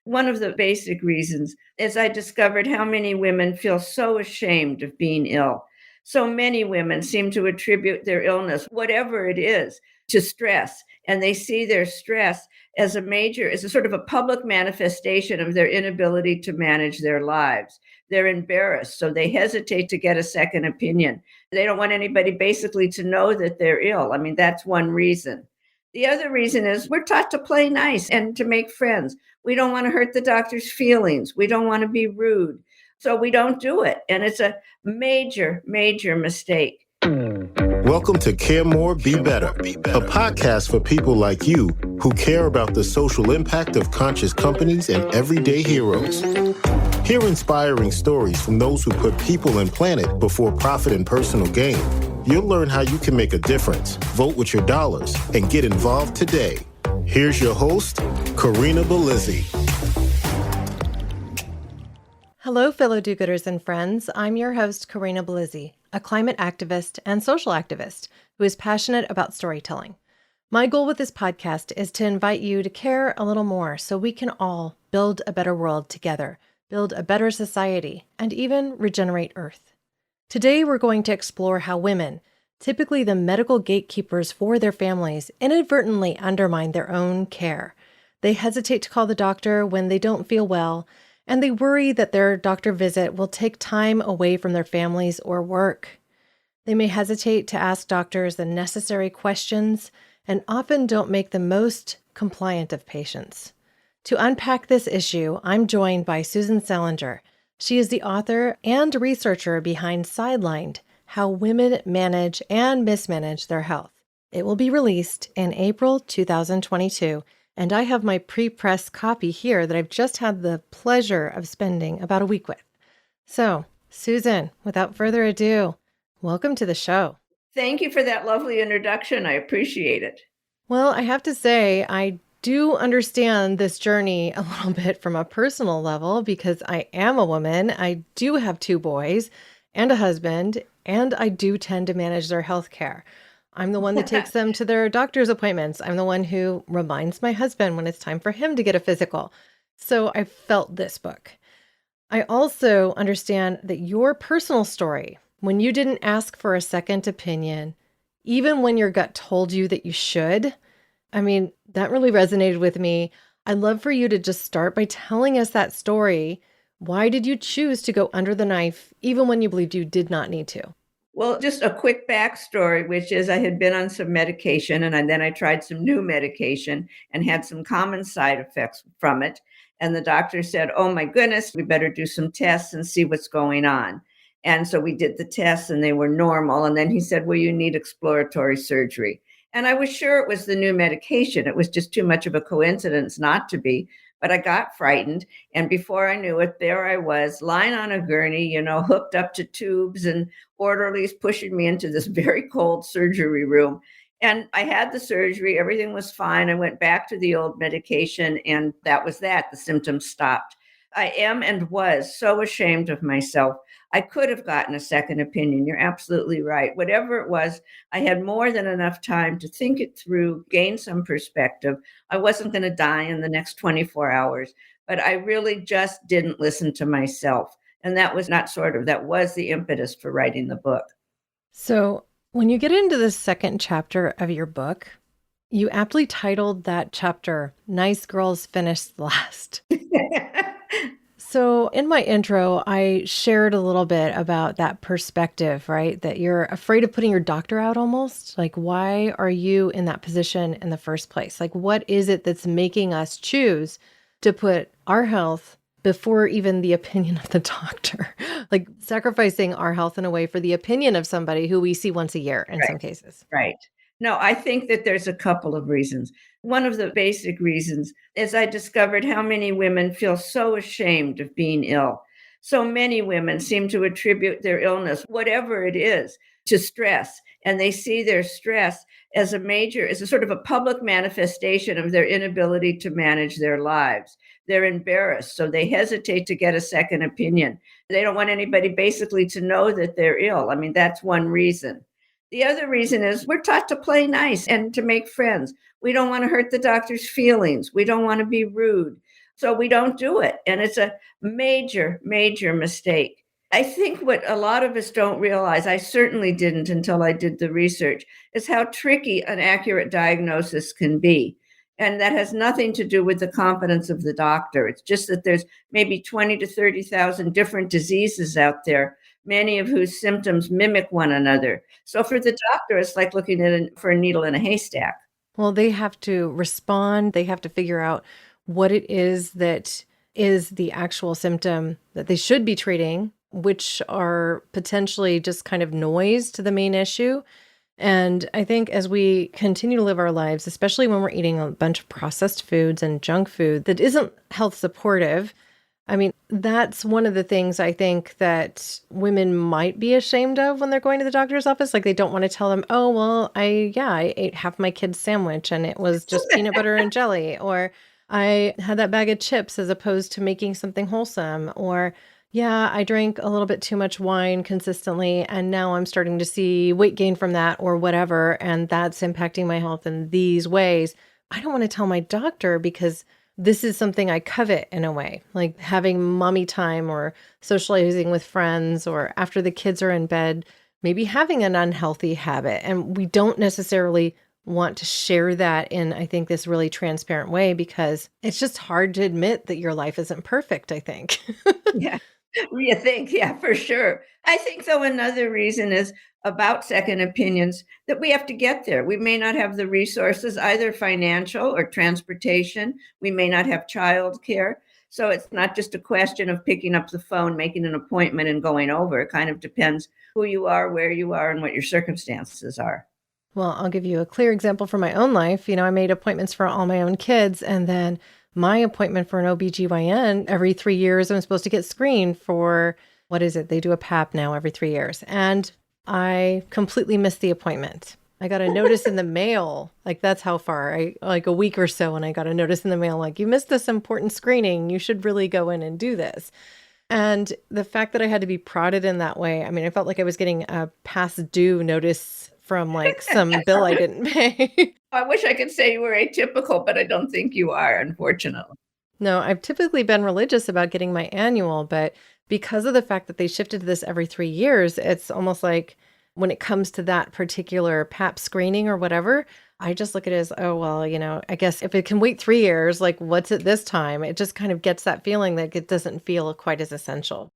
One of the basic reasons is I discovered how many women feel so ashamed of being ill. So many women seem to attribute their illness, whatever it is, to stress. And they see their stress as as a sort of a public manifestation of their inability to manage their lives. They're embarrassed, so they hesitate to get a second opinion. They don't want anybody basically to know that they're ill. I mean, that's one reason. The other reason is we're taught to play nice and to make friends. We don't want to hurt the doctor's feelings. We don't want to be rude. So we don't do it. And it's a major, major mistake. Welcome to Care More, Be Better, a podcast for people like you who care about the social impact of conscious companies and everyday heroes. Hear inspiring stories from those who put people and planet before profit and personal gain. You'll learn how you can make a difference, vote with your dollars, and get involved today. Here's your host, Karina Belizzi. Hello, fellow do-gooders and friends. I'm your host, Karina Belizzi, a climate activist and social activist who is passionate about storytelling. My goal with this podcast is to invite you to care a little more so we can all build a better world together, build a better society, and even regenerate Earth. Today, we're going to explore how women, typically the medical gatekeepers for their families, inadvertently undermine their own care. They hesitate to call the doctor when they don't feel well, and they worry that their doctor visit will take time away from their families or work. They may hesitate to ask doctors the necessary questions and often don't make the most compliant of patients. To unpack this issue, I'm joined by Susan Salenger. She is the author and researcher behind Sidelined, How Women Manage and Mismanage Their Health. It will be released in April 2022, and I have my pre-press copy here that I've just had the pleasure of spending about a week with. So, Susan, without further ado, welcome to the show. Thank you for that lovely introduction. I appreciate it. Well, I have to say, I do understand this journey a little bit from a personal level because I am a woman. I do have 2 boys and a husband, and I do tend to manage their health care. I'm the one that takes them to their doctor's appointments. I'm the one who reminds my husband when it's time for him to get a physical. So I felt this book. I also understand that your personal story, when you didn't ask for a second opinion, even when your gut told you that you should, that really resonated with me. I'd love for you to just start by telling us that story. Why did you choose to go under the knife, even when you believed you did not need to? Well, just a quick backstory, which is I had been on some medication and then I tried some new medication and had some common side effects from it. And the doctor said, oh my goodness, we better do some tests and see what's going on. And so we did the tests and they were normal. And then he said, well, you need exploratory surgery. And I was sure it was the new medication. It was just too much of a coincidence not to be. But I got frightened. And before I knew it, there I was lying on a gurney, hooked up to tubes and orderlies pushing me into this very cold surgery room. And I had the surgery. Everything was fine. I went back to the old medication and that was that. The symptoms stopped. I am and was so ashamed of myself. I could have gotten a second opinion. You're absolutely right. Whatever it was, I had more than enough time to think it through, gain some perspective. I wasn't going to die in the next 24 hours, but I really just didn't listen to myself. And that was that was the impetus for writing the book. So when you get into the second chapter of your book, you aptly titled that chapter, Nice Girls Finish Last. So in my intro, I shared a little bit about that perspective, right? That you're afraid of putting your doctor out almost. Like, why are you in that position in the first place? Like, what is it that's making us choose to put our health before even the opinion of the doctor? Like sacrificing our health in a way for the opinion of somebody who we see once a year in some cases. Right. No, I think that there's a couple of reasons. One of the basic reasons is I discovered how many women feel so ashamed of being ill. So many women seem to attribute their illness, whatever it is, to stress. And they see their stress as a sort of a public manifestation of their inability to manage their lives. They're embarrassed, so they hesitate to get a second opinion. They don't want anybody basically to know that they're ill. I mean, that's one reason. The other reason is we're taught to play nice and to make friends. We don't want to hurt the doctor's feelings. We don't want to be rude. So we don't do it. And it's a major, major mistake. I think what a lot of us don't realize, I certainly didn't until I did the research, is how tricky an accurate diagnosis can be. And that has nothing to do with the competence of the doctor. It's just that there's maybe 20 to 30,000 different diseases out there, many of whose symptoms mimic one another. So for the doctor, it's like looking for a needle in a haystack. Well, they have to respond. They have to figure out what it is that is the actual symptom that they should be treating, which are potentially just kind of noise to the main issue. And I think as we continue to live our lives, especially when we're eating a bunch of processed foods and junk food that isn't health supportive, I mean, that's one of the things I think that women might be ashamed of when they're going to the doctor's office. Like they don't want to tell them, oh, well, I ate half my kid's sandwich and it was just peanut butter and jelly, or I had that bag of chips as opposed to making something wholesome, or yeah, I drank a little bit too much wine consistently and now I'm starting to see weight gain from that or whatever, and that's impacting my health in these ways. I don't want to tell my doctor because this is something I covet in a way, like having mommy time or socializing with friends, or after the kids are in bed, maybe having an unhealthy habit. And we don't necessarily want to share that in, I think, this really transparent way, because it's just hard to admit that your life isn't perfect, I think. Yeah. You think, yeah, for sure. I think, though, another reason is about second opinions that we have to get there. We may not have the resources, either financial or transportation. We may not have childcare. So it's not just a question of picking up the phone, making an appointment, and going over. It kind of depends who you are, where you are, and what your circumstances are. Well, I'll give you a clear example from my own life. I made appointments for all my own kids, and then my appointment for an OBGYN every 3 years, I'm supposed to get screened for, what is it? They do a PAP now every 3 years. And I completely missed the appointment. I got a notice in the mail. Like that's how far, like a week or so, and I got a notice in the mail, like, you missed this important screening. You should really go in and do this. And the fact that I had to be prodded in that way, I mean, I felt like I was getting a past due notice from like some bill I didn't pay. I wish I could say you were atypical, but I don't think you are, unfortunately. No, I've typically been religious about getting my annual, but because of the fact that they shifted to this every 3 years, it's almost like when it comes to that particular PAP screening or whatever, I just look at it as, oh, well, I guess if it can wait 3 years, like what's it this time? It just kind of gets that feeling that it doesn't feel quite as essential.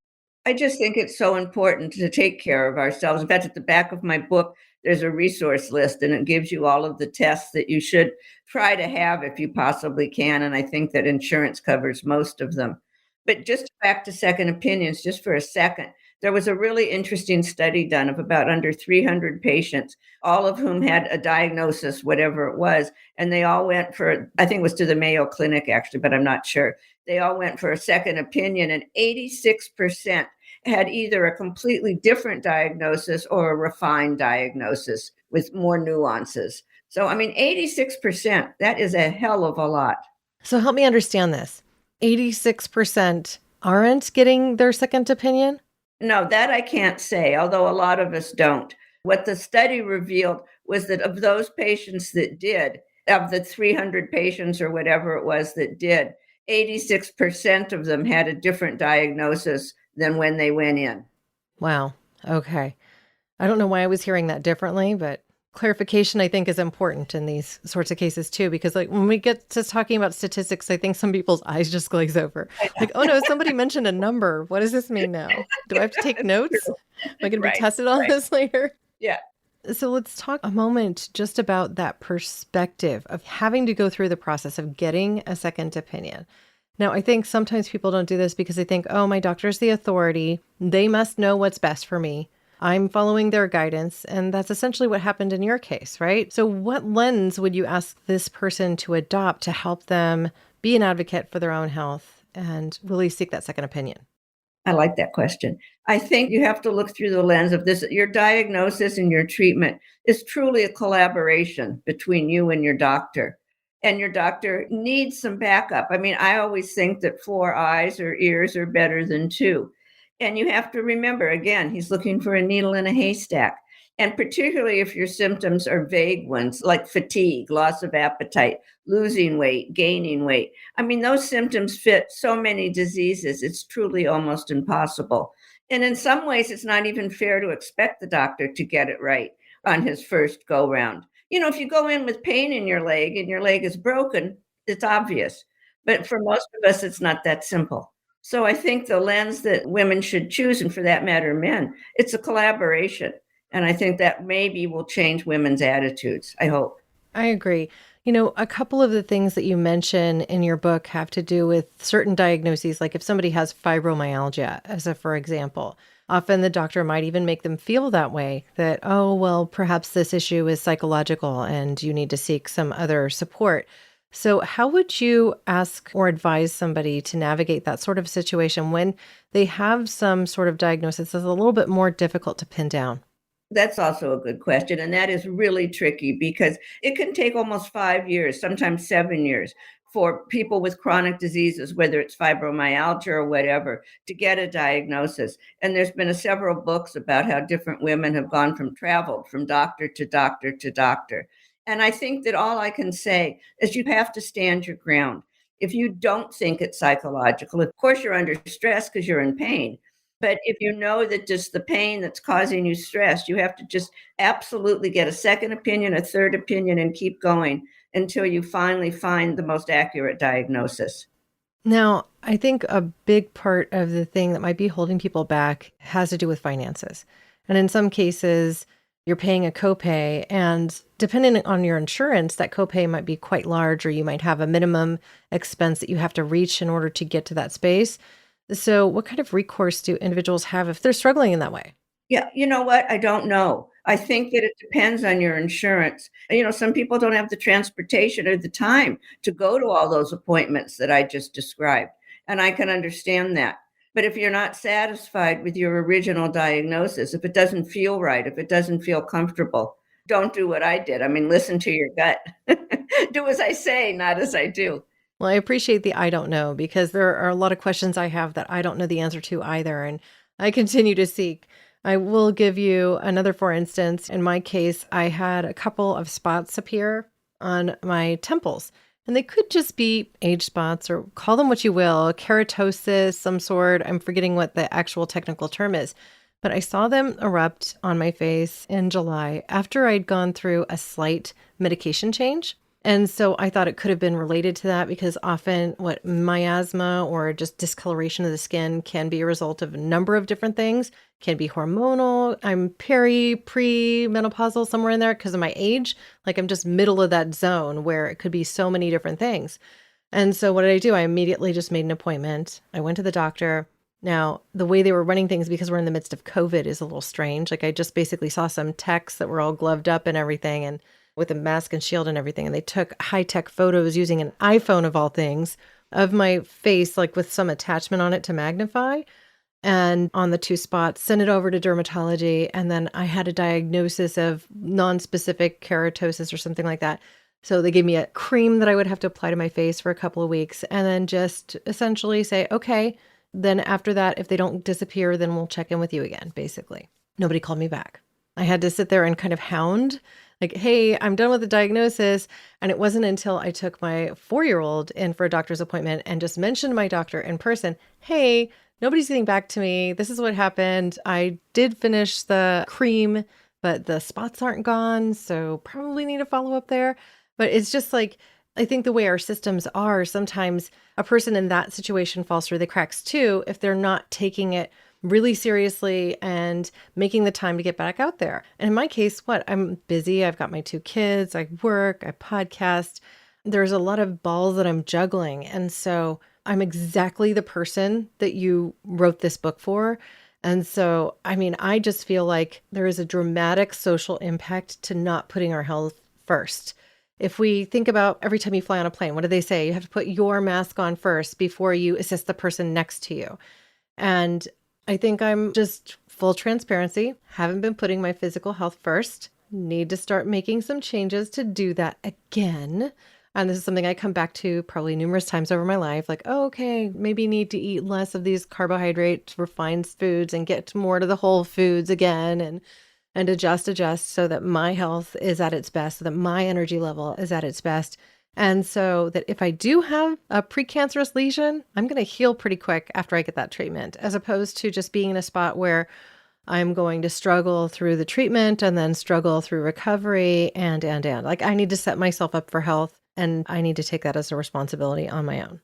I just think it's so important to take care of ourselves. In fact, at the back of my book, there's a resource list and it gives you all of the tests that you should try to have if you possibly can. And I think that insurance covers most of them. But just back to second opinions, just for a second, there was a really interesting study done of about under 300 patients, all of whom had a diagnosis, whatever it was. And they all went for, I think it was to the Mayo Clinic actually, but I'm not sure. They all went for a second opinion, and 86% had either a completely different diagnosis or a refined diagnosis with more nuances. So, I mean, 86%, that is a hell of a lot. So help me understand this. 86% aren't getting their second opinion? No, that I can't say, although a lot of us don't. What the study revealed was that of those patients that did, of the 300 patients or whatever it was that did, 86% of them had a different diagnosis than when they went in. Wow. Okay. I don't know why I was hearing that differently, but clarification I think is important in these sorts of cases too, because like when we get to talking about statistics, I think some people's eyes just glaze over. Like, oh no, somebody mentioned a number. What does this mean now? Do I have to take notes? Am I going to be tested on this later? Yeah. So let's talk a moment just about that perspective of having to go through the process of getting a second opinion. Now, I think sometimes people don't do this because they think, oh, my doctor's the authority. They must know what's best for me. I'm following their guidance. And that's essentially what happened in your case, right? So what lens would you ask this person to adopt to help them be an advocate for their own health and really seek that second opinion? I like that question. I think you have to look through the lens of this. Your diagnosis and your treatment is truly a collaboration between you and your doctor. And your doctor needs some backup. I mean, I always think that 4 eyes or ears are better than 2. And you have to remember, again, he's looking for a needle in a haystack. And particularly if your symptoms are vague ones like fatigue, loss of appetite, losing weight, gaining weight. I mean, those symptoms fit so many diseases, it's truly almost impossible. And in some ways, it's not even fair to expect the doctor to get it right on his first go round. If you go in with pain in your leg and your leg is broken, it's obvious. But for most of us, it's not that simple. So I think the lens that women should choose, and for that matter, men, it's a collaboration. And I think that maybe will change women's attitudes. I hope. I agree. A couple of the things that you mention in your book have to do with certain diagnoses, like if somebody has fibromyalgia, as a for example. Often the doctor might even make them feel that way, that, oh, well, perhaps this issue is psychological and you need to seek some other support. So how would you ask or advise somebody to navigate that sort of situation when they have some sort of diagnosis that's a little bit more difficult to pin down? That's also a good question. And that is really tricky because it can take almost 5 years, sometimes 7 years, for people with chronic diseases, whether it's fibromyalgia or whatever, to get a diagnosis. And there's been several books about how different women have gone traveled from doctor to doctor to doctor. And I think that all I can say is you have to stand your ground. If you don't think it's psychological, of course you're under stress because you're in pain. But if you know that just the pain that's causing you stress, you have to just absolutely get a second opinion, a third opinion, and keep going until you finally find the most accurate diagnosis. Now, I think a big part of the thing that might be holding people back has to do with finances. And in some cases, you're paying a copay, and depending on your insurance, that copay might be quite large, or you might have a minimum expense that you have to reach in order to get to that space. So what kind of recourse do individuals have if they're struggling in that way? Yeah, you know what? I don't know. I think that it depends on your insurance. Some people don't have the transportation or the time to go to all those appointments that I just described. And I can understand that. But if you're not satisfied with your original diagnosis, if it doesn't feel right, if it doesn't feel comfortable, don't do what I did. I mean, listen to your gut. Do as I say, not as I do. Well, I appreciate the I don't know, because there are a lot of questions I have that I don't know the answer to either. And I continue to seek. I will give you another, for instance. In my case, I had a couple of spots appear on my temples, and they could just be age spots, or call them what you will, keratosis, some sort. I'm forgetting what the actual technical term is. But I saw them erupt on my face in July after I'd gone through a slight medication change. And so I thought it could have been related to that, because often what miasma or just discoloration of the skin can be a result of a number of different things. Can be hormonal. I'm pre-menopausal, somewhere in there because of my age. Like I'm just middle of that zone where it could be so many different things. And so what did I do? I immediately just made an appointment. I went to the doctor. Now, the way they were running things, because we're in the midst of COVID, is a little strange. Like I just basically saw some techs that were all gloved up and everything, and with a mask and shield and everything. And they took high-tech photos using an iPhone of all things of my face, like with some attachment on it to magnify. And on the two spots, sent it over to dermatology. And then I had a diagnosis of non-specific keratosis or something like that. So they gave me a cream that I would have to apply to my face for a couple of weeks, and then just essentially say, okay, then after that, if they don't disappear, then we'll check in with you again, basically. Nobody called me back. I had to sit there and kind of hound, like, hey, I'm done with the diagnosis. And it wasn't until I took my 4-year-old in for a doctor's appointment and just mentioned to my doctor in person, hey, nobody's getting back to me. This is what happened. I did finish the cream, but the spots aren't gone. So probably need to follow up there. But it's just like, I think the way our systems are, sometimes a person in that situation falls through the cracks too, if they're not taking it really seriously and making the time to get back out there. And in my case, I'm busy. I've got my 2 kids. I work, I podcast. There's a lot of balls that I'm juggling. And so I'm exactly the person that you wrote this book for. And so, I just feel like there is a dramatic social impact to not putting our health first. If we think about every time you fly on a plane, what do they say? You have to put your mask on first before you assist the person next to you. And I think I'm just full transparency, haven't been putting my physical health first, need to start making some changes to do that again. And this is something I come back to probably numerous times over my life, like, oh, okay, maybe need to eat less of these carbohydrates, refined foods, and get more to the whole foods again. and adjust so that my health is at its best, so that my energy level is at its best. And so that if I do have a precancerous lesion, I'm going to heal pretty quick after I get that treatment, as opposed to just being in a spot where I'm going to struggle through the treatment and then struggle through recovery and. Like, I need to set myself up for health, and I need to take that as a responsibility on my own.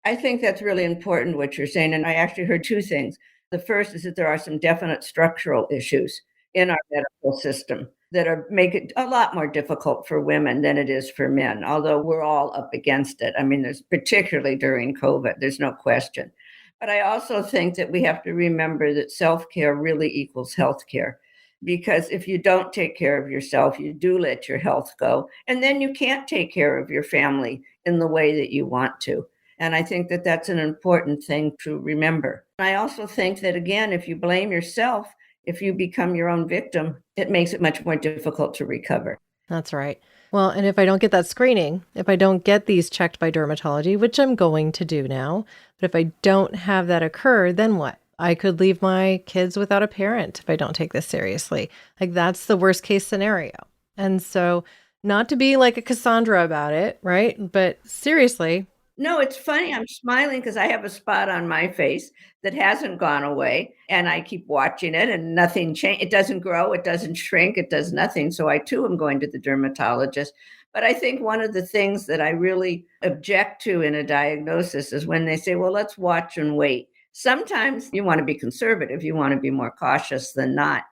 I think that's really important what you're saying. And I actually heard two things. The first is that there are some definite structural issues in our medical system that make it a lot more difficult for women than it is for men, although we're all up against it. I mean, there's particularly during COVID, there's no question. But I also think that we have to remember that self-care really equals healthcare. Because if you don't take care of yourself, you do let your health go, and then you can't take care of your family in the way that you want to. And I think that that's an important thing to remember. I also think that, again, if you blame yourself, if you become your own victim, it makes it much more difficult to recover. That's right. Well, and if I don't get that screening, if I don't get these checked by dermatology, which I'm going to do now, but if I don't have that occur, then what? I could leave my kids without a parent if I don't take this seriously. Like, that's the worst case scenario. And so, not to be like a Cassandra about it, right? But seriously. No, it's funny. I'm smiling because I have a spot on my face that hasn't gone away, and I keep watching it and nothing change. It doesn't grow. It doesn't shrink. It does nothing. So I too am going to the dermatologist. But I think one of the things that I really object to in a diagnosis is when they say, well, let's watch and wait. Sometimes you want to be conservative. You want to be more cautious than not.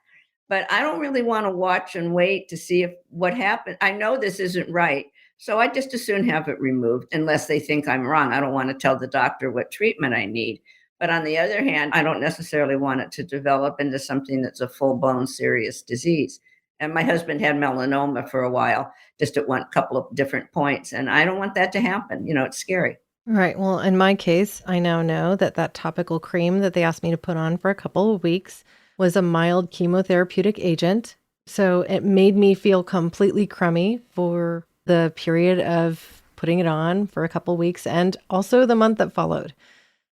But I don't really want to watch and wait to see what happened. I know this isn't right. So I just as soon have it removed unless they think I'm wrong. I don't want to tell the doctor what treatment I need. But on the other hand, I don't necessarily want it to develop into something that's a full-blown serious disease. And my husband had melanoma for a while, just at one couple of different points. And I don't want that to happen. It's scary. Right. Well, in my case, I now know that topical cream that they asked me to put on for a couple of weeks was a mild chemotherapeutic agent. So it made me feel completely crummy for the period of putting it on for a couple of weeks and also the month that followed.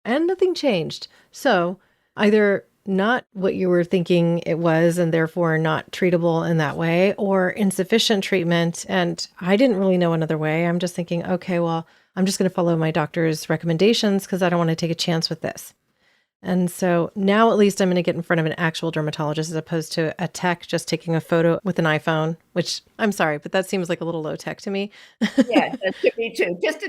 And nothing changed. So either not what you were thinking it was and therefore not treatable in that way, or insufficient treatment. And I didn't really know another way. I'm just thinking, okay, well, I'm just going to follow my doctor's recommendations because I don't want to take a chance with this. And so now at least I'm going to get in front of an actual dermatologist as opposed to a tech just taking a photo with an iPhone, which I'm sorry, but that seems like a little low tech to me. Yeah, to me too. Just a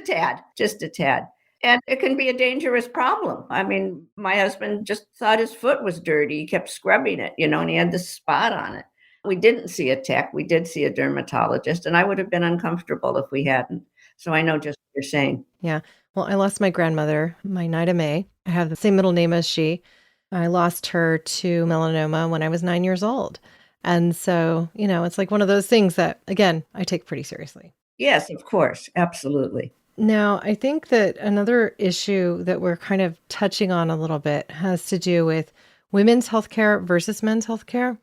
tad. And it can be a dangerous problem. I mean, my husband just thought his foot was dirty. He kept scrubbing it, and he had this spot on it. We didn't see a tech. We did see a dermatologist, and I would have been uncomfortable if we hadn't. So I know just what you're saying. Yeah. Well, I lost my grandmother, my Nida May. I have the same middle name as she. I lost her to melanoma when I was 9 years old. And so, it's like one of those things that, again, I take pretty seriously. Yes, of course. Absolutely. Now, I think that another issue that we're kind of touching on a little bit has to do with women's healthcare versus men's healthcare.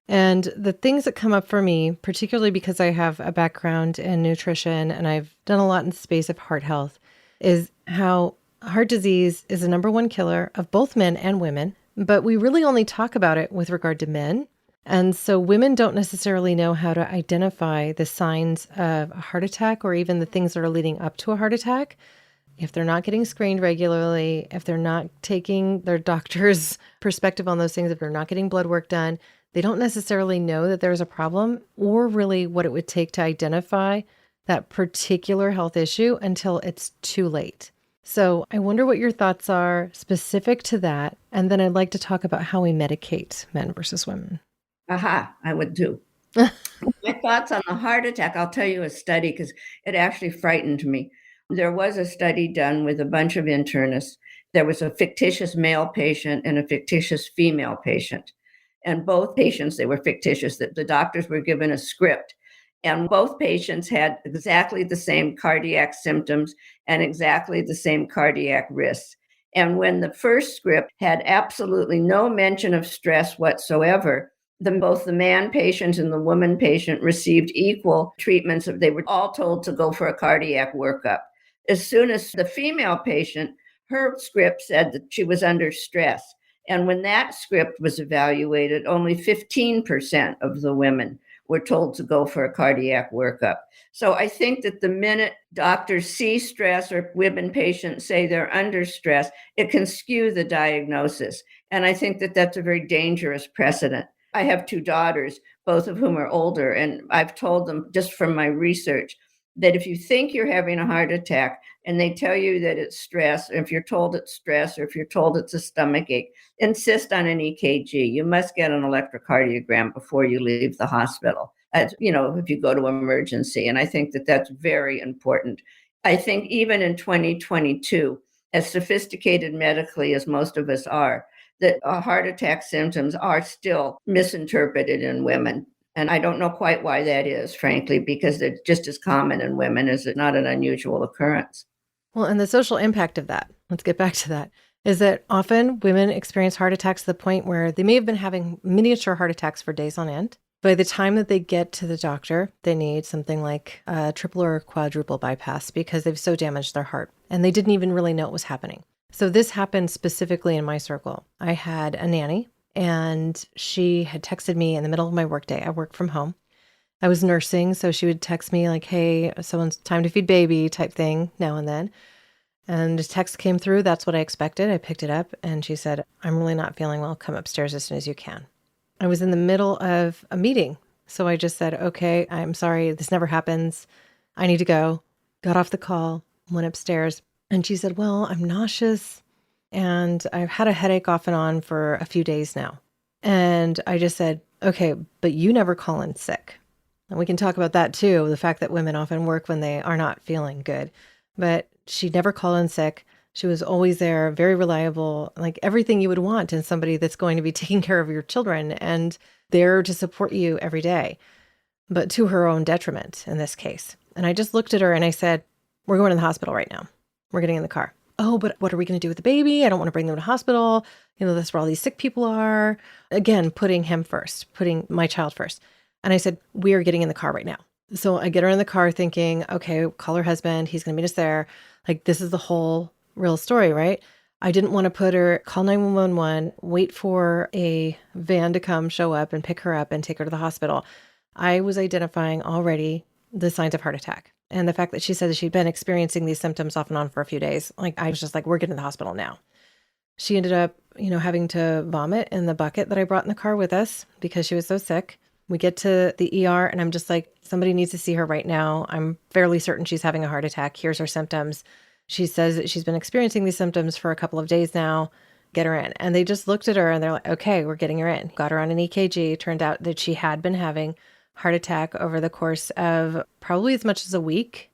And the things that come up for me, particularly because I have a background in nutrition and I've done a lot in the space of heart health, is how heart disease is the number one killer of both men and women, but we really only talk about it with regard to men. And so women don't necessarily know how to identify the signs of a heart attack or even the things that are leading up to a heart attack. If they're not getting screened regularly, if they're not taking their doctor's perspective on those things, if they're not getting blood work done, they don't necessarily know that there's a problem or really what it would take to identify that particular health issue until it's too late. So I wonder what your thoughts are specific to that. And then I'd like to talk about how we medicate men versus women. Aha, I would do. My thoughts on the heart attack, I'll tell you a study because it actually frightened me. There was a study done with a bunch of internists. There was a fictitious male patient and a fictitious female patient. And both patients, they were fictitious, that the doctors were given a script. And both patients had exactly the same cardiac symptoms and exactly the same cardiac risks. And when the first script had absolutely no mention of stress whatsoever, both the man patient and the woman patient received equal treatments. They were all told to go for a cardiac workup. As soon as the female patient, her script said that she was under stress. And when that script was evaluated, only 15% of the women were told to go for a cardiac workup. So I think that the minute doctors see stress or women patients say they're under stress, it can skew the diagnosis. And I think that that's a very dangerous precedent. I have two daughters, both of whom are older, and I've told them just from my research that if you think you're having a heart attack and they tell you that it's stress, or if you're told it's stress, or if you're told it's a stomach ache, insist on an EKG. You must get an electrocardiogram before you leave the hospital, if you go to emergency. And I think that that's very important. I think even in 2022, as sophisticated medically as most of us are, that heart attack symptoms are still misinterpreted in women. And I don't know quite why that is, frankly, because they're just as common in women as it's not an unusual occurrence. Well, and the social impact of that, let's get back to that, is that often women experience heart attacks to the point where they may have been having miniature heart attacks for days on end. By the time that they get to the doctor, they need something like a triple or quadruple bypass because they've so damaged their heart and they didn't even really know it was happening. So this happened specifically in my circle. I had a nanny and she had texted me in the middle of my workday. I work from home. I was nursing, so she would text me like, hey, someone's time to feed baby type thing now and then. And a text came through. That's what I expected. I picked it up and she said, I'm really not feeling well. Come upstairs as soon as you can. I was in the middle of a meeting. So I just said, okay, I'm sorry. This never happens. I need to go. Got off the call, went upstairs. And she said, well, I'm nauseous and I've had a headache off and on for a few days now. And I just said, okay, but you never call in sick. And we can talk about that too, the fact that women often work when they are not feeling good. But she never called in sick. She was always there, very reliable, like everything you would want in somebody that's going to be taking care of your children and there to support you every day, but to her own detriment in this case. And I just looked at her and I said, we're going to the hospital right now. We're getting in the car. Oh, but what are we going to do with the baby? I don't want to bring them to the hospital. That's where all these sick people are. Again, putting him first, putting my child first. And I said, we are getting in the car right now. So I get her in the car thinking, okay, call her husband. He's going to meet us there. Like, this is the whole real story, right? I didn't want to call 911, wait for a van to come show up and pick her up and take her to the hospital. I was identifying already the signs of heart attack. And the fact that she said that she'd been experiencing these symptoms off and on for a few days, like I was just like, we're getting to the hospital now. She ended up, having to vomit in the bucket that I brought in the car with us because she was so sick. We get to the ER and I'm just like, somebody needs to see her right now. I'm fairly certain she's having a heart attack. Here's her symptoms. She says that she's been experiencing these symptoms for a couple of days now. Get her in. And they just looked at her and they're like, okay, we're getting her in. Got her on an EKG. Turned out that she had been having heart attack over the course of probably as much as a week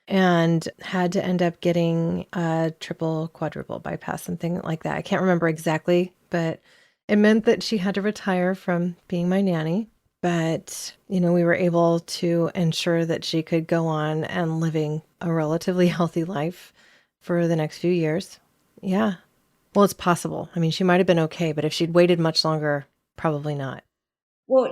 and had to end up getting a triple, quadruple bypass, something like that. I can't remember exactly, but it meant that she had to retire from being my nanny. But, we were able to ensure that she could go on and living a relatively healthy life for the next few years. Yeah. Well, it's possible. I mean, she might have been okay, but if she'd waited much longer, probably not. Well,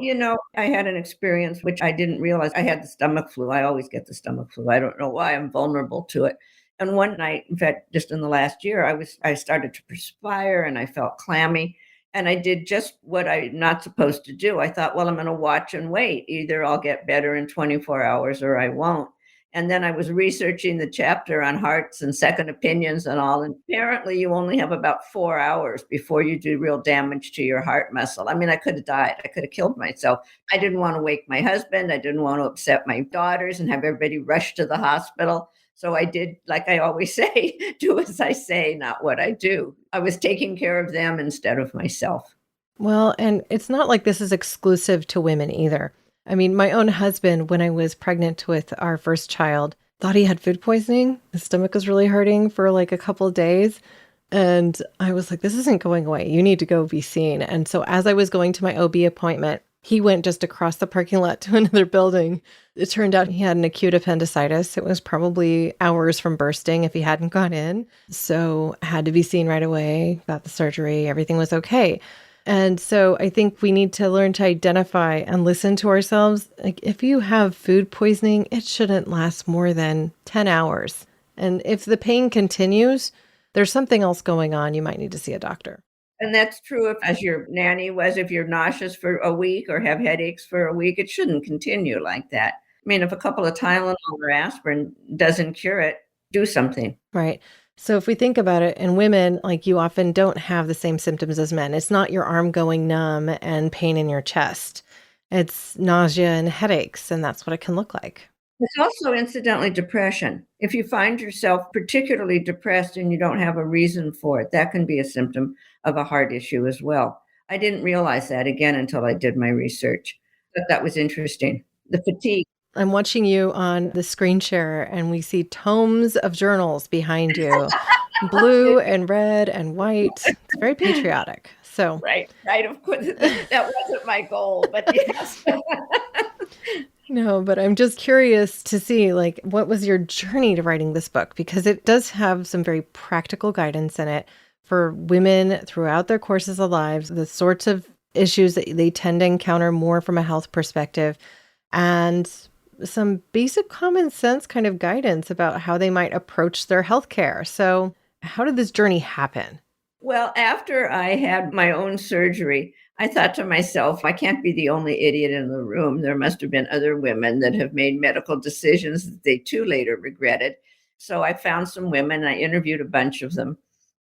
I had an experience which I didn't realize. I had the stomach flu. I always get the stomach flu. I don't know why I'm vulnerable to it. And one night, in fact, just in the last year, I started to perspire and I felt clammy. And I did just what I'm not supposed to do. I thought, well, I'm going to watch and wait. Either I'll get better in 24 hours or I won't. And then I was researching the chapter on hearts and second opinions and all. And apparently you only have about 4 hours before you do real damage to your heart muscle. I mean, I could have died. I could have killed myself. I didn't want to wake my husband. I didn't want to upset my daughters and have everybody rush to the hospital. So I did, like I always say, do as I say, not what I do. I was taking care of them instead of myself. Well, and it's not like this is exclusive to women either. I mean, my own husband, when I was pregnant with our first child, thought he had food poisoning. His stomach was really hurting for like a couple of days. And I was like, this isn't going away. You need to go be seen. And so as I was going to my OB appointment, he went just across the parking lot to another building. It turned out he had an acute appendicitis. It was probably hours from bursting if he hadn't gone in. So had to be seen right away, got the surgery. Everything was okay. And so I think we need to learn to identify and listen to ourselves. Like if you have food poisoning, it shouldn't last more than 10 hours. And if the pain continues, there's something else going on. You might need to see a doctor. And that's true if, as your nanny was, if you're nauseous for a week or have headaches for a week, it shouldn't continue like that. I mean, if a couple of Tylenol or aspirin doesn't cure it, do something. Right. So if we think about it, in women, like you often don't have the same symptoms as men. It's not your arm going numb and pain in your chest. It's nausea and headaches, and that's what it can look like. It's also incidentally depression. If you find yourself particularly depressed and you don't have a reason for it, that can be a symptom of a heart issue as well. I didn't realize that again until I did my research. But that was interesting. The fatigue. I'm watching you on the screen share, and we see tomes of journals behind you, blue and red and white. It's very patriotic. So, Right, right. Of course, that wasn't my goal, but yes. no, but I'm just curious to see, like, what was your journey to writing this book? Because it does have some very practical guidance in it for women throughout their courses of lives, the sorts of issues that they tend to encounter more from a health perspective, and some basic common sense kind of guidance about how they might approach their healthcare. So, how did this journey happen? Well, after I had my own surgery, I thought to myself, I can't be the only idiot in the room. There must have been other women that have made medical decisions that they too later regretted. So I found some women, I interviewed a bunch of them,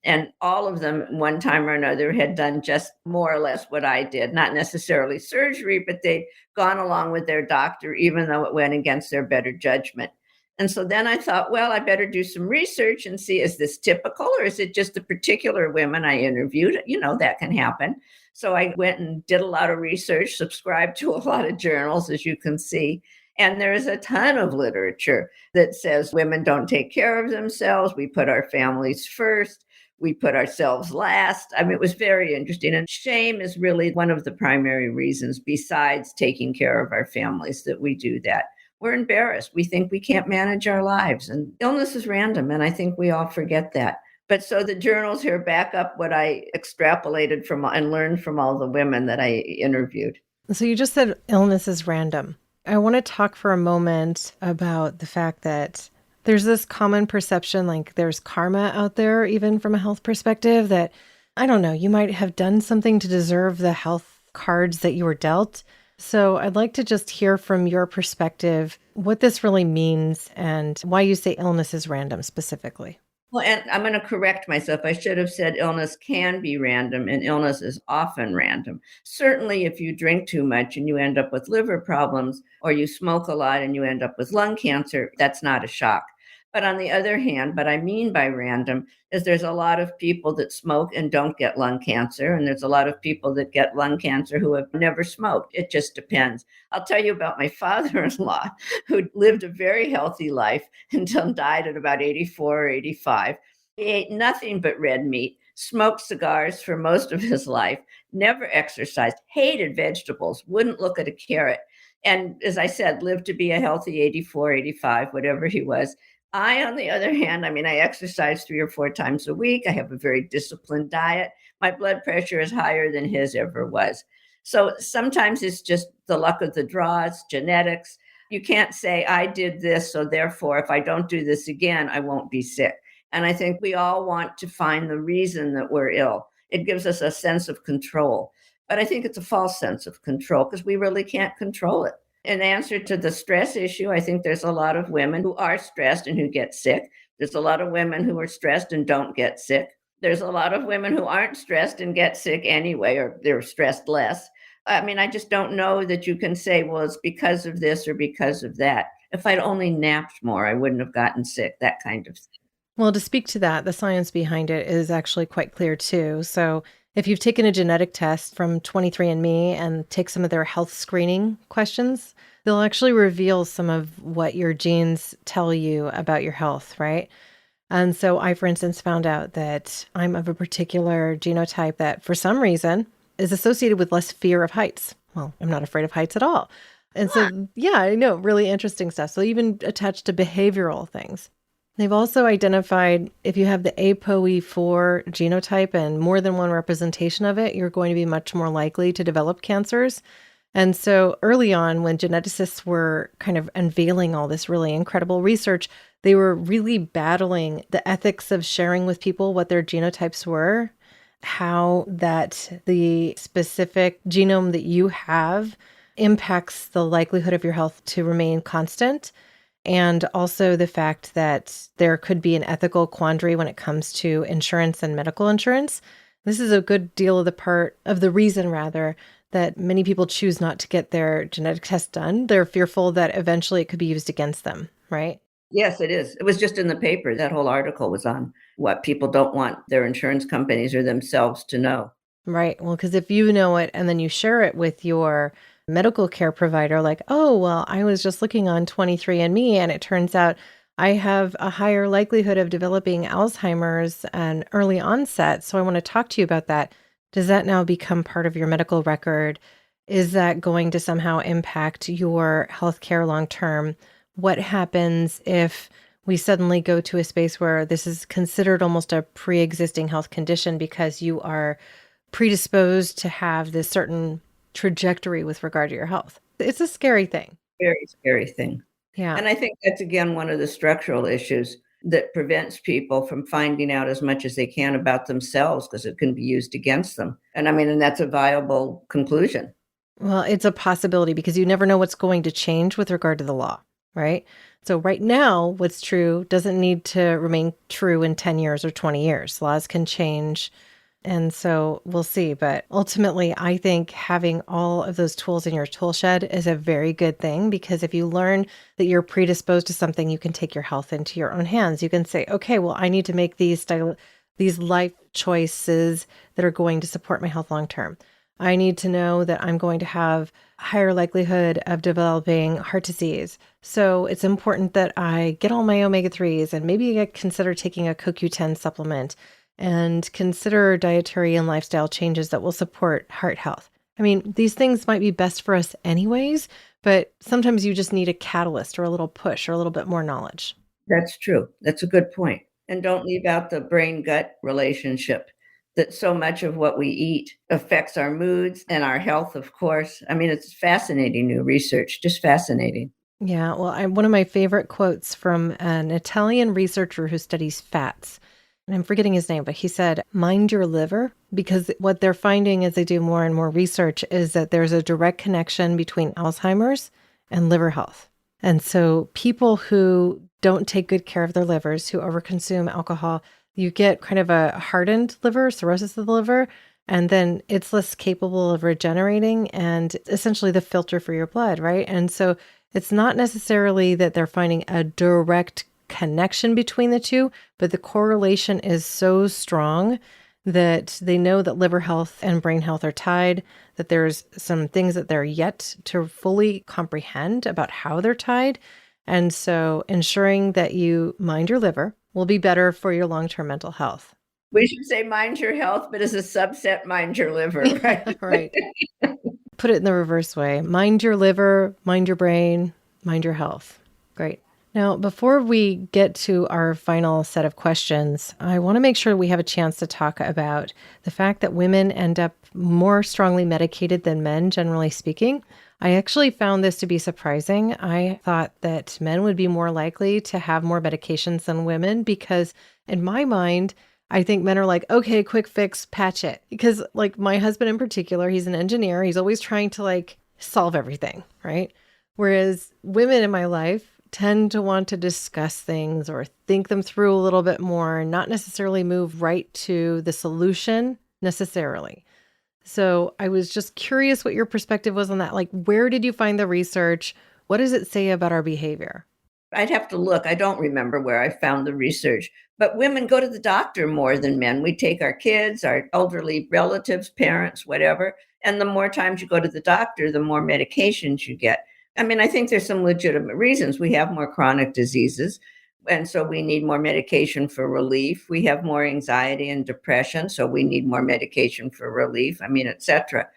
and all of them, one time or another, had done just more or less what I did, not necessarily surgery, but they'd gone along with their doctor, even though it went against their better judgment. And so then I thought, well, I better do some research and see, is this typical or is it just the particular women I interviewed? You know, that can happen. So I went and did a lot of research, subscribed to a lot of journals, as you can see. And there's a ton of literature that says women don't take care of themselves. We put our families first. We put ourselves last. I mean, it was very interesting. And shame is really one of the primary reasons, besides taking care of our families, that we do that. We're embarrassed. We think we can't manage our lives. And illness is random. And I think we all forget that. But so the journals here back up what I extrapolated from and learned from all the women that I interviewed. So, you just said illness is random. I want to talk for a moment about the fact that there's this common perception, like there's karma out there, even from a health perspective, that, I don't know, you might have done something to deserve the health cards that you were dealt. So I'd like to just hear from your perspective what this really means and why you say illness is random specifically. Well, and I'm going to correct myself. I should have said illness can be random, and illness is often random. Certainly, if you drink too much and you end up with liver problems, or you smoke a lot and you end up with lung cancer, that's not a shock. But on the other hand, what I mean by random is there's a lot of people that smoke and don't get lung cancer, and there's a lot of people that get lung cancer who have never smoked. It just depends. I'll tell you about my father-in-law, who lived a very healthy life until died at about 84 or 85. He ate nothing but red meat, smoked cigars for most of his life, never exercised, hated vegetables, wouldn't look at a carrot. And as I said, lived to be a healthy 84, 85, whatever he was. I, on the other hand, I mean, I exercise 3 or 4 times a week. I have a very disciplined diet. My blood pressure is higher than his ever was. So sometimes it's just the luck of the draw, it's genetics. You can't say, I did this, so therefore, if I don't do this again, I won't be sick. And I think we all want to find the reason that we're ill. It gives us a sense of control. But I think it's a false sense of control because we really can't control it. In answer to the stress issue, I think there's a lot of women who are stressed and who get sick. There's a lot of women who are stressed and don't get sick. There's a lot of women who aren't stressed and get sick anyway, or they're stressed less. I mean, I just don't know that you can say, well, it's because of this or because of that. If I'd only napped more, I wouldn't have gotten sick, that kind of thing. Well, to speak to that, the science behind it is actually quite clear too. So if you've taken a genetic test from 23andMe and take some of their health screening questions, they'll actually reveal some of what your genes tell you about your health, right? And so I, for instance, found out that I'm of a particular genotype that for some reason is associated with less fear of heights. Well, I'm not afraid of heights at all. And so, yeah, I know, really interesting stuff. So even attached to behavioral things. They've also identified if you have the ApoE4 genotype and more than one representation of it, you're going to be much more likely to develop cancers. And so early on, when geneticists were kind of unveiling all this really incredible research, they were really battling the ethics of sharing with people what their genotypes were. how that the specific genome that you have impacts the likelihood of your health to remain constant. And also the fact that there could be an ethical quandary when it comes to insurance and medical insurance. This is a good deal of the reason rather that many people choose not to get their genetic test done. They're fearful that eventually it could be used against them, right? Yes, it is. It was just in the paper. That whole article was on what people don't want their insurance companies or themselves to know. Right. Well, because if you know it and then you share it with your medical care provider, like, oh, well, I was just looking on 23andMe and it turns out I have a higher likelihood of developing Alzheimer's and early onset. So I want to talk to you about that. Does that now become part of your medical record? Is that going to somehow impact your healthcare long term? What happens if we suddenly go to a space where this is considered almost a pre-existing health condition because you are predisposed to have this certain trajectory with regard to your health? It's a scary thing. Very scary thing. Yeah. And I think that's, again, one of the structural issues that prevents people from finding out as much as they can about themselves because it can be used against them. And that's a viable conclusion. Well, it's a possibility because you never know what's going to change with regard to the law, right? So right now, what's true doesn't need to remain true in 10 years or 20 years. Laws can change. And so we'll see. But ultimately, I think having all of those tools in your tool shed is a very good thing because if you learn that you're predisposed to something, you can take your health into your own hands. You can say, okay, well, I need to make these life choices that are going to support my health long term. I need to know that I'm going to have a higher likelihood of developing heart disease. So it's important that I get all my omega-3s and maybe I consider taking a CoQ10 supplement and consider dietary and lifestyle changes that will support heart health. I mean, these things might be best for us anyways, but sometimes you just need a catalyst or a little push or a little bit more knowledge. That's true. That's a good point. And don't leave out the brain-gut relationship, that so much of what we eat affects our moods and our health, of course. It's fascinating new research, just fascinating. Yeah, well, one of my favorite quotes from an Italian researcher who studies fats, and I'm forgetting his name, but he said, mind your liver, because what they're finding as they do more and more research is that there's a direct connection between Alzheimer's and liver health. And so people who don't take good care of their livers, who overconsume alcohol, you get kind of a hardened liver, cirrhosis of the liver, and then it's less capable of regenerating and essentially the filter for your blood, right? And so it's not necessarily that they're finding a direct connection between the two, but the correlation is so strong that they know that liver health and brain health are tied, that there's some things that they're yet to fully comprehend about how they're tied. And so ensuring that you mind your liver will be better for your long-term mental health. We should say mind your health, but as a subset, mind your liver, right? Right. Put it in the reverse way. Mind your liver, mind your brain, mind your health. Great. Now, before we get to our final set of questions, I want to make sure we have a chance to talk about the fact that women end up more strongly medicated than men, generally speaking. I actually found this to be surprising. I thought that men would be more likely to have more medications than women because in my mind, I think men are like, okay, quick fix, patch it. Because like my husband in particular, he's an engineer. He's always trying to like solve everything, right? Whereas women in my life tend to want to discuss things or think them through a little bit more, not necessarily move right to the solution necessarily. So I was just curious what your perspective was on that. Like, where did you find the research? What does it say about our behavior? I'd have to look. I don't remember where I found the research, but women go to the doctor more than men. We take our kids, our elderly relatives, parents, whatever. And the more times you go to the doctor, the more medications you get. I think there's some legitimate reasons. We have more chronic diseases, and so we need more medication for relief. We have more anxiety and depression, so we need more medication for relief, et cetera.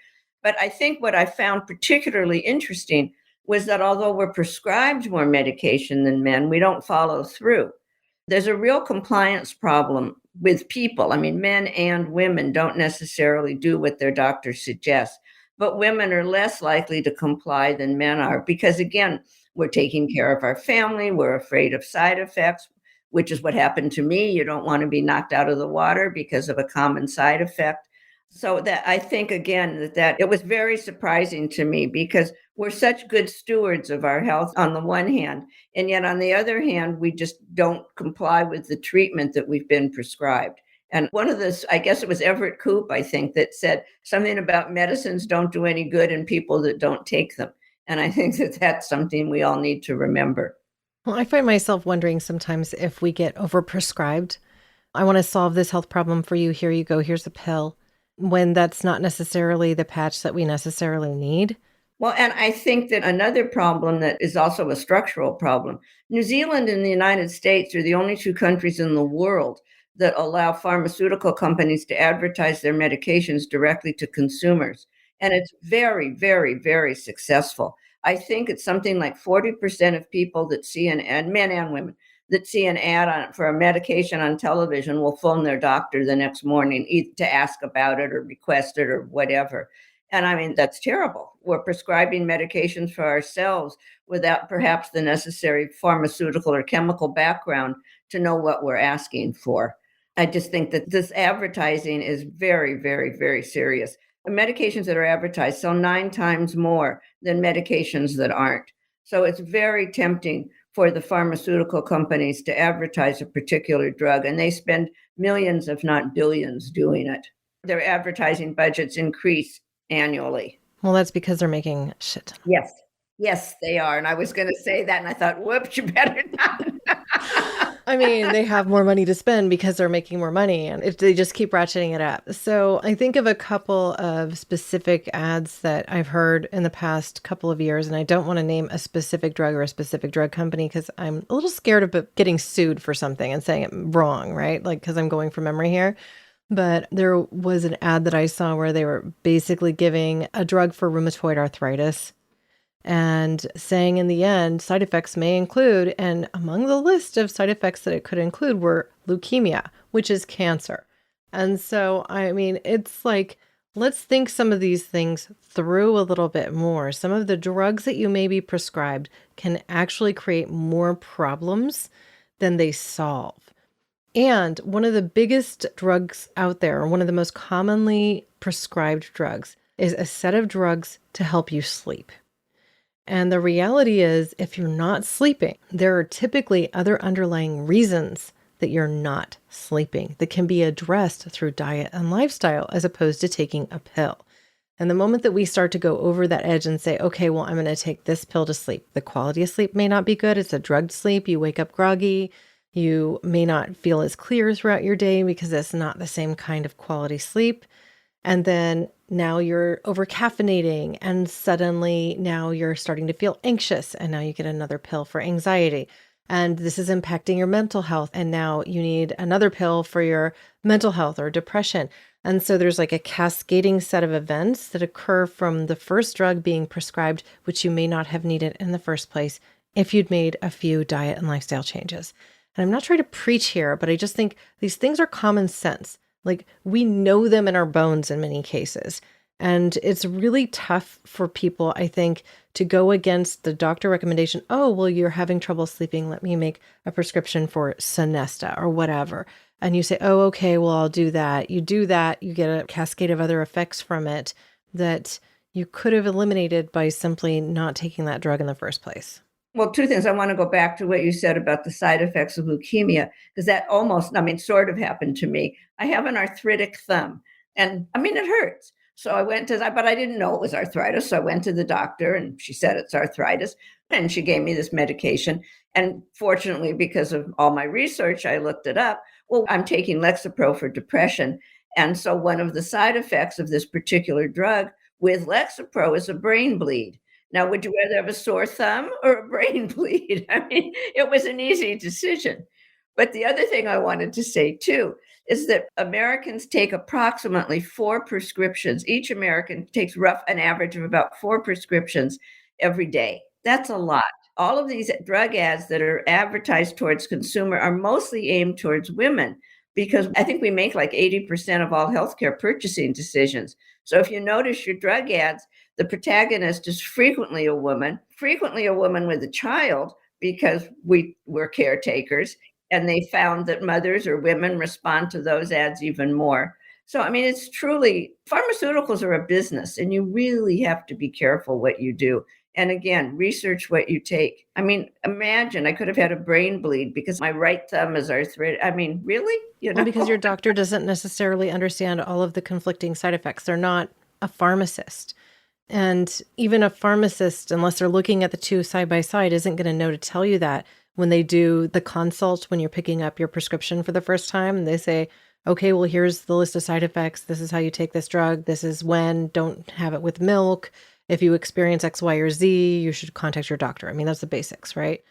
But I think what I found particularly interesting was that although we're prescribed more medication than men, we don't follow through. There's a real compliance problem with people. Men and women don't necessarily do what their doctor suggests, but women are less likely to comply than men are because, again, we're taking care of our family. We're afraid of side effects. which is what happened to me. You don't want to be knocked out of the water because of a common side effect. So that I think again that it was very surprising to me because we're such good stewards of our health on the one hand, and yet on the other hand, we just don't comply with the treatment that we've been prescribed. And one of this, I guess it was Everett Koop, I think, that said something about medicines don't do any good in people that don't take them. And I think that that's something we all need to remember. Well, I find myself wondering sometimes if we get overprescribed. I want to solve this health problem for you. Here you go. Here's a pill. When that's not necessarily the patch that we necessarily need. Well, and I think that another problem that is also a structural problem, New Zealand and the United States are the only two countries in the world that allow pharmaceutical companies to advertise their medications directly to consumers. And it's very, very, very successful. I think it's something like 40% of people that see an ad, men and women, that see an ad for a medication on television will phone their doctor the next morning to ask about it or request it or whatever. And I mean, that's terrible. We're prescribing medications for ourselves without perhaps the necessary pharmaceutical or chemical background to know what we're asking for. I just think that this advertising is very, very, very serious. The medications that are advertised sell 9 times more than medications that aren't. So it's very tempting for the pharmaceutical companies to advertise a particular drug, and they spend millions, if not billions, doing it. Their advertising budgets increase annually. Well, that's because they're making shit. Yes. Yes, they are. And I was going to say that, and I thought, whoops, you better not. I mean, they have more money to spend because they're making more money, and if they just keep ratcheting it up. So I think of a couple of specific ads that I've heard in the past couple of years, and I don't want to name a specific drug or a specific drug company because I'm a little scared of getting sued for something and saying it wrong, right? Like, because I'm going from memory here. But there was an ad that I saw where they were basically giving a drug for rheumatoid arthritis and saying in the end, side effects may include, and among the list of side effects that it could include were leukemia, which is cancer. And so, I mean, it's like, let's think some of these things through a little bit more. Some of the drugs that you may be prescribed can actually create more problems than they solve. And one of the biggest drugs out there, or one of the most commonly prescribed drugs, is a set of drugs to help you sleep. And the reality is, if you're not sleeping, there are typically other underlying reasons that you're not sleeping that can be addressed through diet and lifestyle as opposed to taking a pill. And the moment that we start to go over that edge and say, okay, well, I'm going to take this pill to sleep, the quality of sleep may not be good. It's a drugged sleep. You wake up groggy. You may not feel as clear throughout your day because it's not the same kind of quality sleep. And then now you're over caffeinating and suddenly now you're starting to feel anxious and now you get another pill for anxiety. And this is impacting your mental health. And now you need another pill for your mental health or depression. And so there's like a cascading set of events that occur from the first drug being prescribed, which you may not have needed in the first place if you'd made a few diet and lifestyle changes. And I'm not trying to preach here, but I just think these things are common sense. Like we know them in our bones in many cases. And it's really tough for people, I think, to go against the doctor recommendation. Oh, well, you're having trouble sleeping. Let me make a prescription for Sonesta or whatever. And you say, oh, okay, well, I'll do that. You do that. You get a cascade of other effects from it that you could have eliminated by simply not taking that drug in the first place. Well, 2 things. I want to go back to what you said about the side effects of leukemia, because that sort of happened to me. I have an arthritic thumb, and I mean, it hurts. So I went but I didn't know it was arthritis. So I went to the doctor and she said it's arthritis, and she gave me this medication. And fortunately, because of all my research, I looked it up. Well, I'm taking Lexapro for depression. And so one of the side effects of this particular drug with Lexapro is a brain bleed. Now, would you rather have a sore thumb or a brain bleed? I mean, it was an easy decision. But the other thing I wanted to say, too, is that Americans take approximately 4 prescriptions. Each American takes an average of about 4 prescriptions every day. That's a lot. All of these drug ads that are advertised towards consumer are mostly aimed towards women, because I think we make like 80% of all healthcare purchasing decisions. So if you notice your drug ads, the protagonist is frequently a woman with a child, because we're caretakers. And they found that mothers or women respond to those ads even more. So, I mean, it's truly pharmaceuticals are a business, and you really have to be careful what you do. And again, research what you take. I mean, imagine I could have had a brain bleed because my right thumb is arthritic. I mean, really? Well, because your doctor doesn't necessarily understand all of the conflicting side effects. They're not a pharmacist. And even a pharmacist, unless they're looking at the two side by side, isn't going to know to tell you that when they do the consult, when you're picking up your prescription for the first time, and they say, okay, well, here's the list of side effects. This is how you take this drug. This is when. Don't have it with milk. If you experience X, Y, or Z, you should contact your doctor. I mean, that's the basics, right?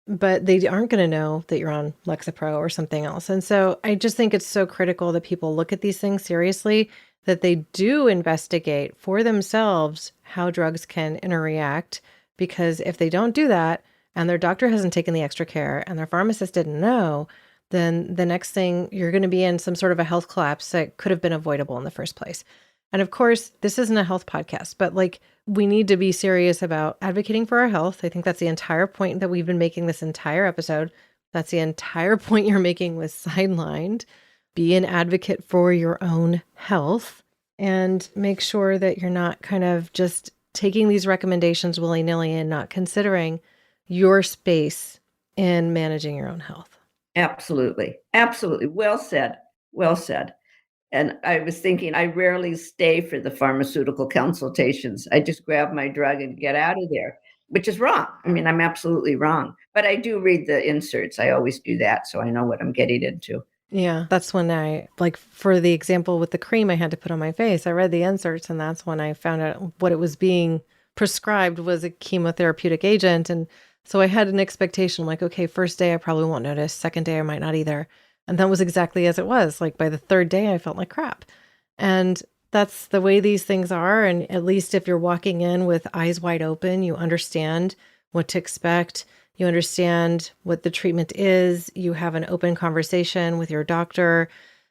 But they aren't going to know that you're on Lexapro or something else. And so I just think it's so critical that people look at these things seriously, that they do investigate for themselves how drugs can interact. Because if they don't do that and their doctor hasn't taken the extra care and their pharmacist didn't know, then the next thing you're going to be in some sort of a health collapse that could have been avoidable in the first place. And of course, this isn't a health podcast, but we need to be serious about advocating for our health. I think that's the entire point that we've been making this entire episode. That's the entire point you're making with Sidelined. Be an advocate for your own health and make sure that you're not kind of just taking these recommendations willy-nilly and not considering your space in managing your own health. Absolutely. Absolutely. Well said. Well said. And I was thinking, I rarely stay for the pharmaceutical consultations. I just grab my drug and get out of there, which is wrong. I mean, I'm absolutely wrong. But I do read the inserts. I always do that, so I know what I'm getting into. Yeah, that's when for the example with the cream I had to put on my face, I read the inserts, and that's when I found out what it was being prescribed was a chemotherapeutic agent. And so I had an expectation okay, first day I probably won't notice. Second day I might not either. And that was exactly as it was. By the third day, I felt like crap. And that's the way these things are. And at least if you're walking in with eyes wide open, you understand what to expect. You understand what the treatment is. You have an open conversation with your doctor.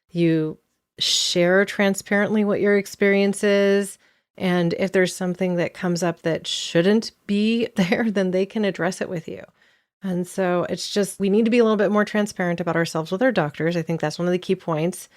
You share transparently what your experience is. And if there's something that comes up that shouldn't be there, then they can address it with you. And so it's just, we need to be a little bit more transparent about ourselves with our doctors. I think that's one of the key points.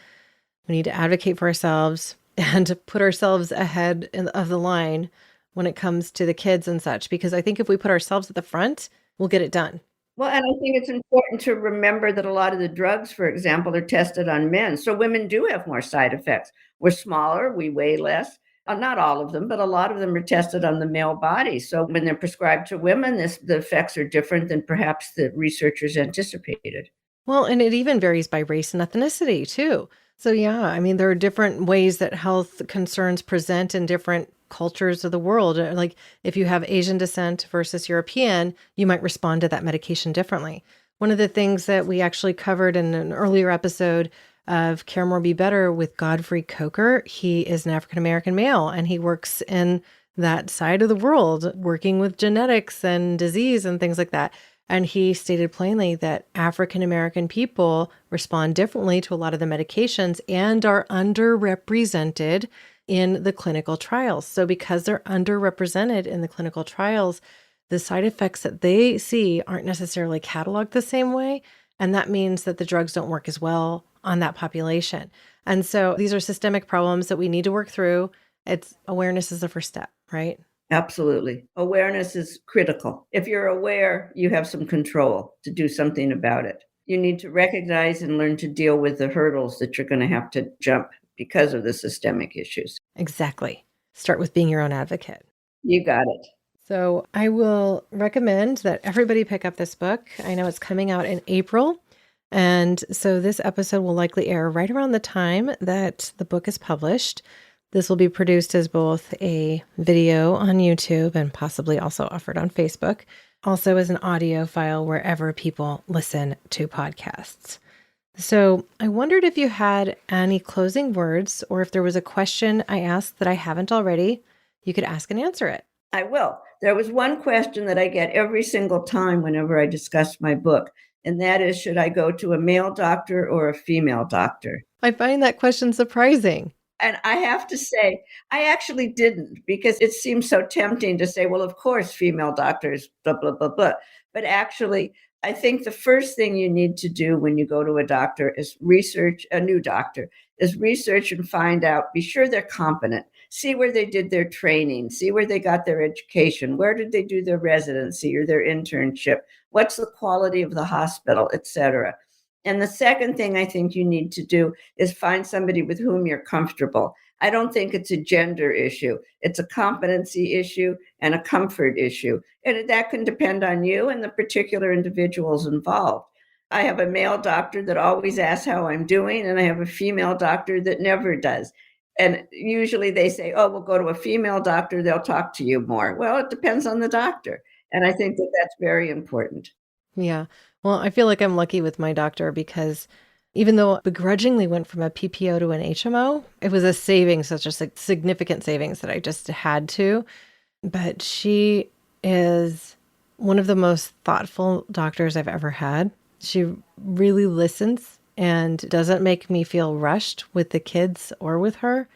We need to advocate for ourselves and to put ourselves ahead of the line when it comes to the kids and such, because I think if we put ourselves at the front, we'll get it done. Well, and I think it's important to remember that a lot of the drugs, for example, are tested on men. So women do have more side effects. We're smaller, we weigh less. Not all of them, but a lot of them are tested on the male body. So when they're prescribed to women, the effects are different than perhaps the researchers anticipated. Well, and it even varies by race and ethnicity too. So yeah, I mean, there are different ways that health concerns present in different cultures of the world. If you have Asian descent versus European, you might respond to that medication differently. One of the things that we actually covered in an earlier episode of Care More Be Better with Godfrey Coker, he is an African-American male, and he works in that side of the world, working with genetics and disease and things like that. And he stated plainly that African-American people respond differently to a lot of the medications and are underrepresented in the clinical trials. So because they're underrepresented in the clinical trials, the side effects that they see aren't necessarily cataloged the same way. And that means that the drugs don't work as well on that population. And so these are systemic problems that we need to work through. Awareness is the first step, right? Absolutely. Awareness is critical. If you're aware, you have some control to do something about it. You need to recognize and learn to deal with the hurdles that you're going to have to jump because of the systemic issues. Exactly. Start with being your own advocate. You got it. So I will recommend that everybody pick up this book. I know it's coming out in April. And so this episode will likely air right around the time that the book is published. This will be produced as both a video on YouTube and possibly also offered on Facebook, also as an audio file wherever people listen to podcasts. So I wondered if you had any closing words, or if there was a question I asked that I haven't already, you could ask and answer it. I will. There was one question that I get every single time whenever I discuss my book, and that is, should I go to a male doctor or a female doctor? I find that question surprising. And I have to say, I actually didn't, because it seems so tempting to say, well, of course, female doctors, blah, blah, blah, blah. But actually, I think the first thing you need to do when you go to a doctor is research, a new doctor, is research and find out, be sure they're competent, see where they did their training, see where they got their education, where did they do their residency or their internship, what's the quality of the hospital, etc. And the second thing I think you need to do is find somebody with whom you're comfortable. I don't think it's a gender issue. It's a competency issue and a comfort issue. And that can depend on you and the particular individuals involved. I have a male doctor that always asks how I'm doing, and I have a female doctor that never does. And usually they say, oh, we'll go to a female doctor, they'll talk to you more. Well, it depends on the doctor. And I think that that's very important. Yeah. Well, I feel like I'm lucky with my doctor because even though I begrudgingly went from a PPO to an HMO, it was a savings, such a significant savings that I just had to. But she is one of the most thoughtful doctors I've ever had. She really listens and doesn't make me feel rushed with the kids or with her.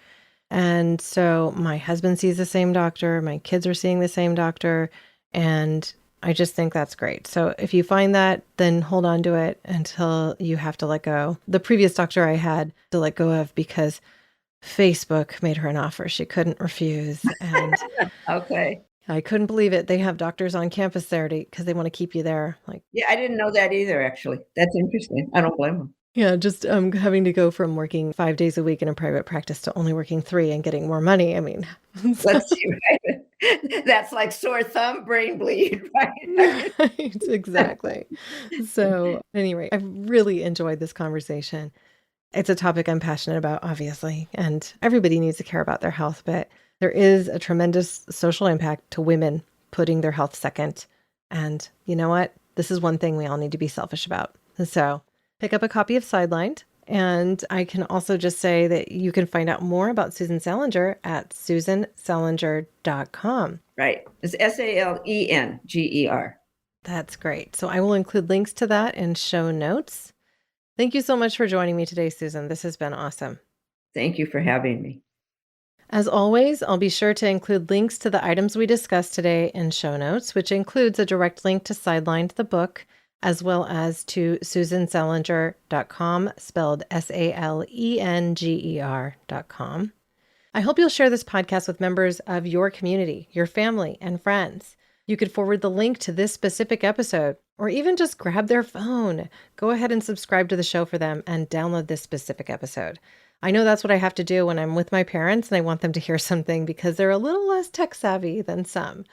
And so my husband sees the same doctor, my kids are seeing the same doctor, and I just think that's great. So if you find that, then hold on to it until you have to let go. The previous doctor I had to let go of because Facebook made her an offer she couldn't refuse. And Okay. I couldn't believe it. They have doctors on campus there because they want to keep you there. Like, Yeah, I didn't know that either, actually. That's interesting. I don't blame them. yeah, just having to go from working 5 days a week in a private practice to only working 3 and getting more money. I mean, Let's see, right? That's like sore thumb, brain bleed, right? right, exactly. So anyway, I've really enjoyed this conversation. It's a topic I'm passionate about, obviously, and everybody needs to care about their health, but there is a tremendous social impact to women putting their health second. And you know what? This is one thing we all need to be selfish about. So pick up a copy of Sidelined. And I can also just say that you can find out more about Susan Salenger at susansalenger.com. Right. It's Salenger. That's great. So I will include links to that in show notes. Thank you so much for joining me today, Susan. This has been awesome. Thank you for having me. As always, I'll be sure to include links to the items we discussed today in show notes, which includes a direct link to Sidelined, the book, as well as to susansalenger.com, spelled SALENGER.com. I hope you'll share this podcast with members of your community, your family, and friends. You could forward the link to this specific episode, or even just grab their phone. Go ahead and subscribe to the show for them and download this specific episode. I know that's what I have to do when I'm with my parents and I want them to hear something because they're a little less tech savvy than some.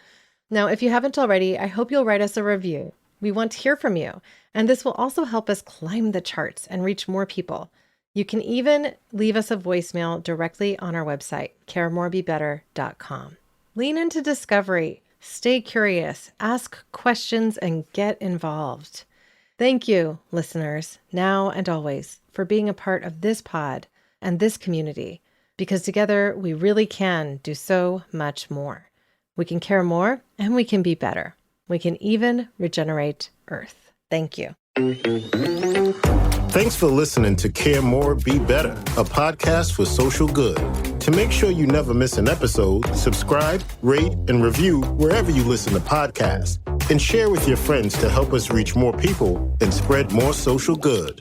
Now, if you haven't already, I hope you'll write us a review. We want to hear from you, and this will also help us climb the charts and reach more people. You can even leave us a voicemail directly on our website, caremorebebetter.com. Lean into discovery, stay curious, ask questions, and get involved. Thank you, listeners, now and always, for being a part of this pod and this community, because together we really can do so much more. We can care more and we can be better. We can even regenerate Earth. Thank you. Thanks for listening to Care More, Be Better, a podcast for social good. To make sure you never miss an episode, subscribe, rate, and review wherever you listen to podcasts, and share with your friends to help us reach more people and spread more social good.